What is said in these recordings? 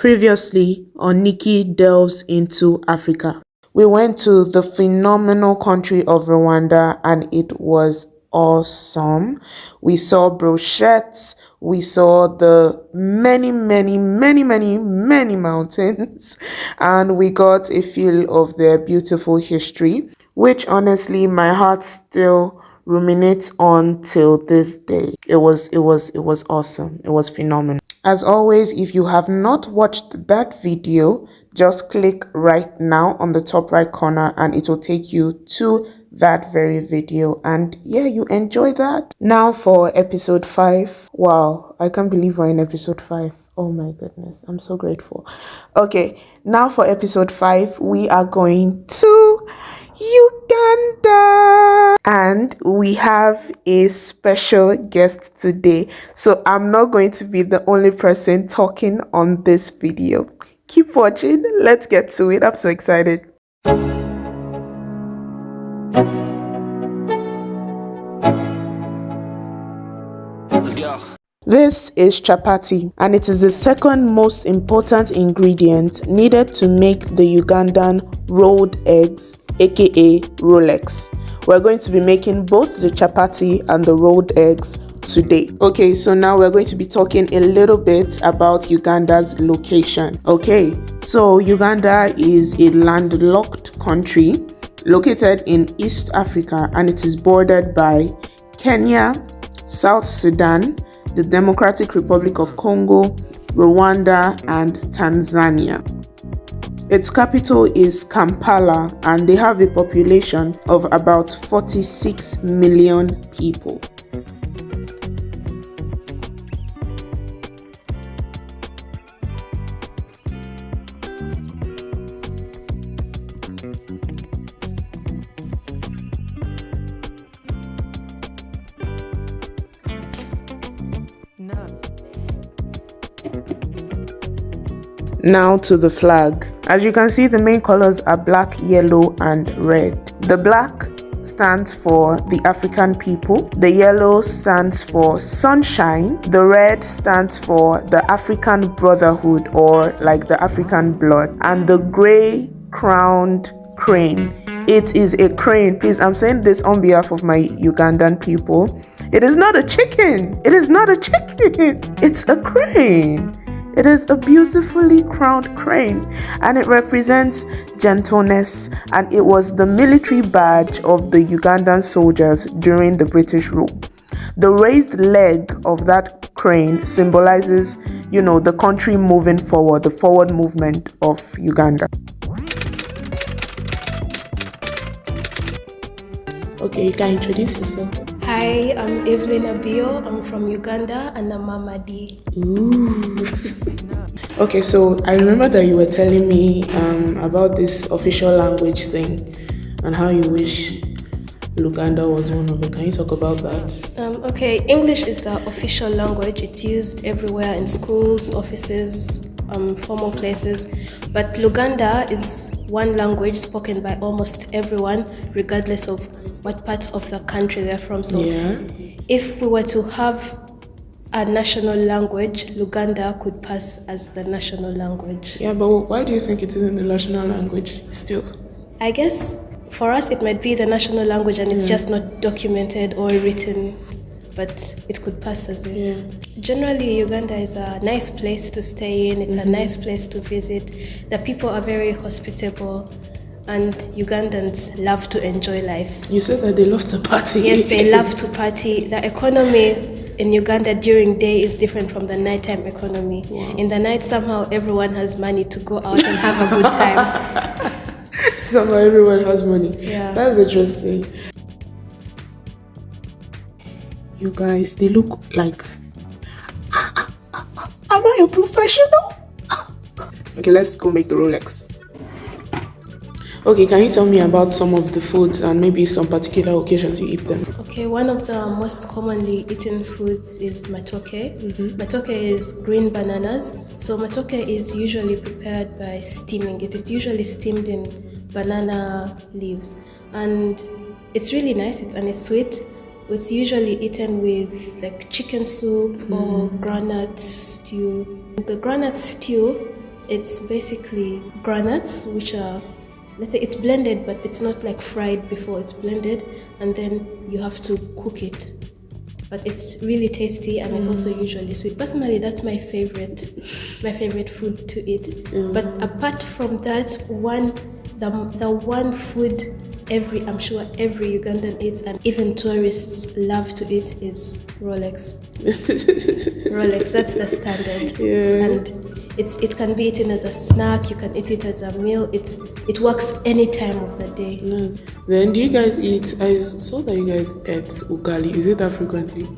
Previously on Nikki Delves into Africa. We went to the phenomenal country of Rwanda and it was awesome. We saw brochettes, we saw the many mountains, and we got a feel of their beautiful history, which honestly my heart still ruminates on till this day. It was awesome. It was phenomenal. As always, if you have not watched that video, just click right now on the top right corner and it will take you to that very video, and yeah, you enjoy that. Now for episode 5. Wow, I can't believe we're in episode 5. Oh my goodness, I'm so grateful. Okay, now for episode 5, we are going to Uganda, and we have a special guest today, so I'm not going to be the only person talking on this video. Keep watching, let's get to it. I'm so excited. Let's go. This is chapati, and it is the second most important ingredient needed to make the Ugandan rolled eggs, aka Rolex. We're going to be making both the chapati and the rolled eggs today. Okay, so now we're going to be talking a little bit about Uganda's location. Okay, so Uganda is a landlocked country located in East Africa, and it is bordered by Kenya, South Sudan, the Democratic Republic of Congo, Rwanda, and Tanzania. Its capital is Kampala, and they have a population of about 46 million people. Now to the flag. As you can see, the main colors are black, yellow, and red. The black stands for the African people, the yellow stands for sunshine, the red stands for the African brotherhood, or like the African blood, and the gray crowned crane. It is a crane. Please, I'm saying this on behalf of my Ugandan people. It is not a chicken. It is not a chicken. It's a crane. It is a beautifully crowned crane, and it represents gentleness, and it was the military badge of the Ugandan soldiers during the British rule. The raised leg of that crane symbolizes, the country moving forward, the forward movement of Uganda. Okay, you can introduce yourself. Hi, I'm Evelyn Abio. I'm from Uganda and I'm Mamadi. Ooh. Okay, so I remember that you were telling me about this official language thing and how you wish Luganda was one of it. Can you talk about that? Okay, English is the official language. It's used everywhere in schools, offices, formal places. But Luganda is one language spoken by almost everyone, regardless of what part of the country they're from. So if we were to have a national language, Luganda could pass as the national language. Yeah, but why do you think it isn't the national language still? I guess for us it might be the national language and it's just not documented or written, but it could pass as it. Yeah. Generally, Uganda is a nice place to stay in. It's a nice place to visit. The people are very hospitable, and Ugandans love to enjoy life. You said that they love to party. Yes, they love to party. The economy in Uganda during day is different from the nighttime economy. Wow. In the night, somehow everyone has money to go out and have a good time. Somehow everyone has money. Yeah. That's interesting. You guys, they look like... Am I a professional? Okay, let's go make the Rolex. Okay, can you tell me about some of the foods and maybe some particular occasions you eat them? Okay, one of the most commonly eaten foods is matoke. Matoke is green bananas. So matoke is usually prepared by steaming. It is usually steamed in banana leaves. And it's really nice, and it's sweet. It's usually eaten with like chicken soup or granite stew. The granite stew It's basically granuts, which are, let's say it's blended, but it's not like fried before, it's blended, and then you have to cook it. But it's really tasty, and it's also usually sweet. Personally, that's my favorite food to eat. But apart from that, the one food I'm sure every Ugandan eats, and even tourists love to eat, is Rolex. Rolex, that's the standard. And it can be eaten as a snack, you can eat it as a meal. It works any time of the day. Then do you guys eat? I saw that you guys ate ugali. Is it that frequently?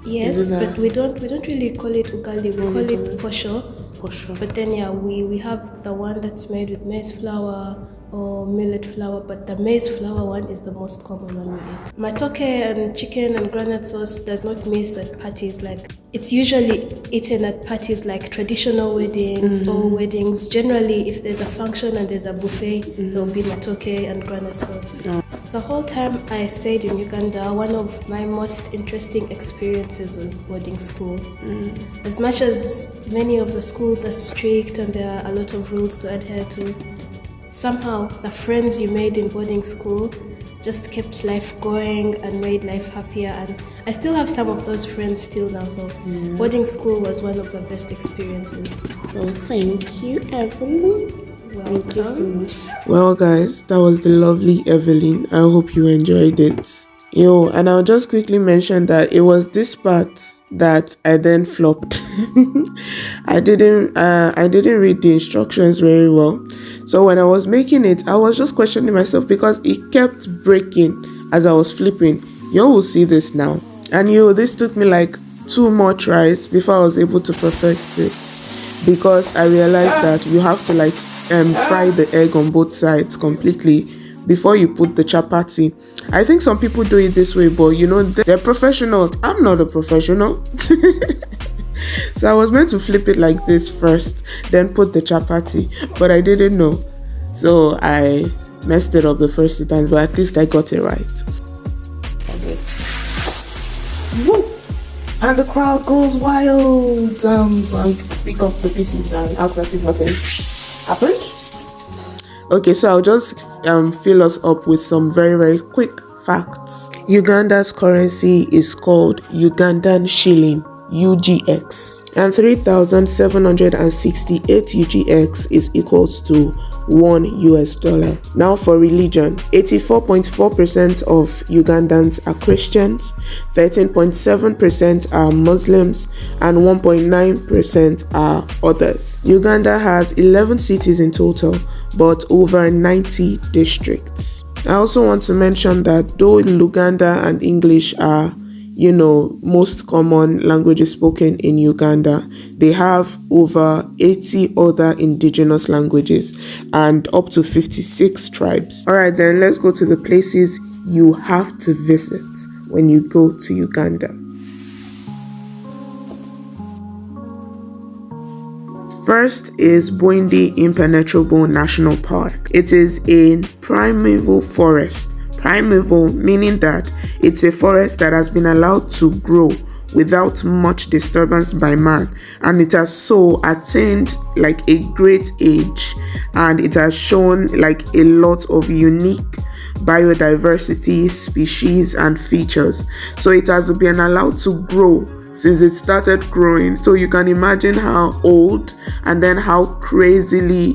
Yes, but we don't really call it ugali. We call it posho. But then we have the one that's made with maize flour or millet flour, but the maize flour one is the most common one we eat. Matoke and chicken and granite sauce does not miss at parties. Like, it's usually eaten at parties like traditional weddings or weddings. Generally, if there's a function and there's a buffet, there'll be matoke and granite sauce. The whole time I stayed in Uganda, one of my most interesting experiences was boarding school. As much as many of the schools are strict and there are a lot of rules to adhere to, somehow the friends you made in boarding school just kept life going and made life happier, and I still have some of those friends still now. So boarding school was one of the best experiences. Well, thank you, Evelyn. Welcome. Thank you so much. Well, guys, that was the lovely Evelyn. I hope you enjoyed it. And I'll just quickly mention that it was this part that I then flopped. I didn't read the instructions very well. So when I was making it, I was just questioning myself because it kept breaking as I was flipping. You will see this now. And this took me like 2 more tries before I was able to perfect it, because I realized that you have to like fry the egg on both sides completely before you put the chapati. I think some people do it this way, but they're professionals. I'm not a professional. So I was meant to flip it like this first, then put the chapati, but I didn't know. So I messed it up the first 2 times, but at least I got it right. And the crowd goes wild. And pick up the pieces and act as if nothing happened. Okay, so I'll just fill us up with some very, very quick facts. Uganda's currency is called Ugandan shilling, UGX, and 3,768 UGX is equals to $1. Now for religion, 84.4% of Ugandans are Christians, 13.7% are Muslims, and 1.9% are others. Uganda has 11 cities in total, but over 90 districts. I also want to mention that though Luganda and English are most common languages spoken in Uganda, they have over 80 other indigenous languages and up to 56 tribes. Alright, then let's go to the places you have to visit when you go to Uganda. First is Bwindi Impenetrable National Park. It is a primeval forest. Primeval meaning that it's a forest that has been allowed to grow without much disturbance by man, and it has so attained like a great age, and it has shown like a lot of unique biodiversity, species and features. So it has been allowed to grow since it started growing. So you can imagine how old and then how crazily,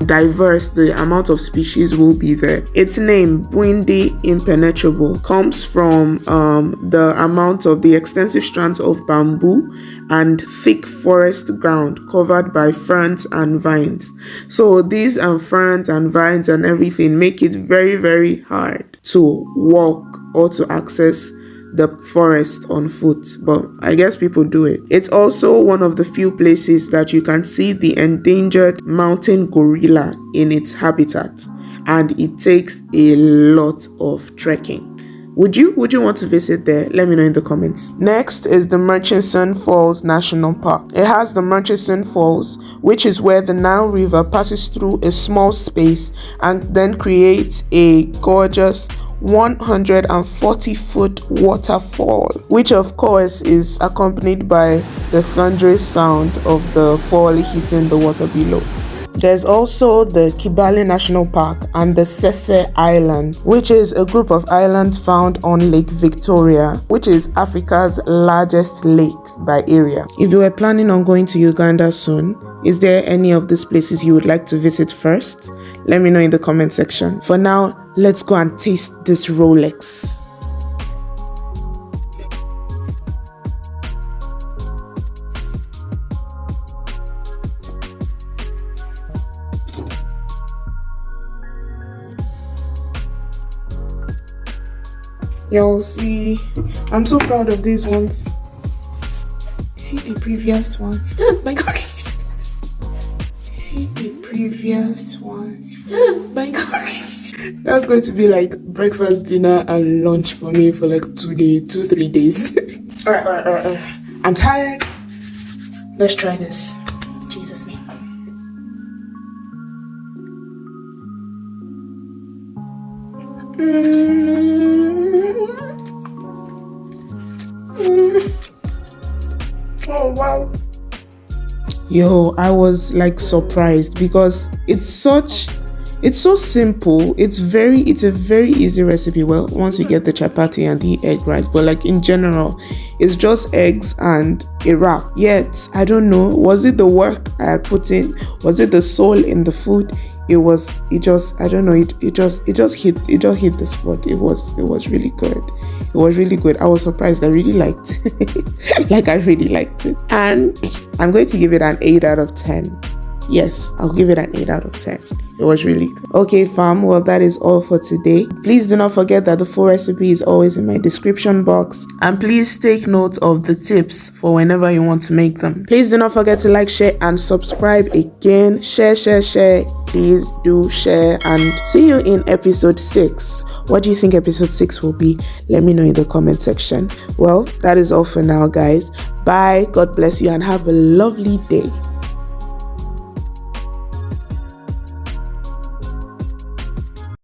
diverse the amount of species will be there. Its name, Bwindi Impenetrable, comes from the amount of the extensive strands of bamboo and thick forest ground covered by ferns and vines. So these ferns and vines and everything make it very, very hard to walk or to access the forest on foot, but I guess people do it. It's also one of the few places that you can see the endangered mountain gorilla in its habitat, and it takes a lot of trekking. Would you want to visit there? Let me know in the comments. Next is the Murchison Falls National Park. It has the Murchison Falls, which is where the Nile River passes through a small space and then creates a gorgeous 140-foot waterfall, which of course is accompanied by the thunderous sound of the fall hitting the water below. There's also the Kibale National Park and the Sese Island, which is a group of islands found on Lake Victoria, which is Africa's largest lake by area. If you were planning on going to Uganda soon, is there any of these places you would like to visit first? Let me know in the comment section. For now, let's go and taste this Rolex. Y'all see, I'm so proud of these ones. See the previous ones. My God. See the previous ones. My God. That's going to be like breakfast, dinner, and lunch for me for like 3 days. Alright. I'm tired. Let's try this. In Jesus' name. Oh wow. Yo, I was like surprised because it's so simple. It's a very easy recipe. Well, once you get the chapati and the egg right, but like in general, it's just eggs and a wrap. Yet I don't know, was it the work I had put in? Was it the soul in the food? It just hit the spot. It was really good. It was really good. I was surprised. I really liked it. Like I really liked it. And I'm going to give it an 8 out of 10. Yes, I'll give it an 8 out of 10. It was really good. Okay, fam, well, that is all for today. Please do not forget that the full recipe is always in my description box. And please take note of the tips for whenever you want to make them. Please do not forget to like, share, and subscribe again. Share. Please do share. And see you in episode 6. What do you think episode 6 will be? Let me know in the comment section. Well, that is all for now, guys. Bye. God bless you and have a lovely day.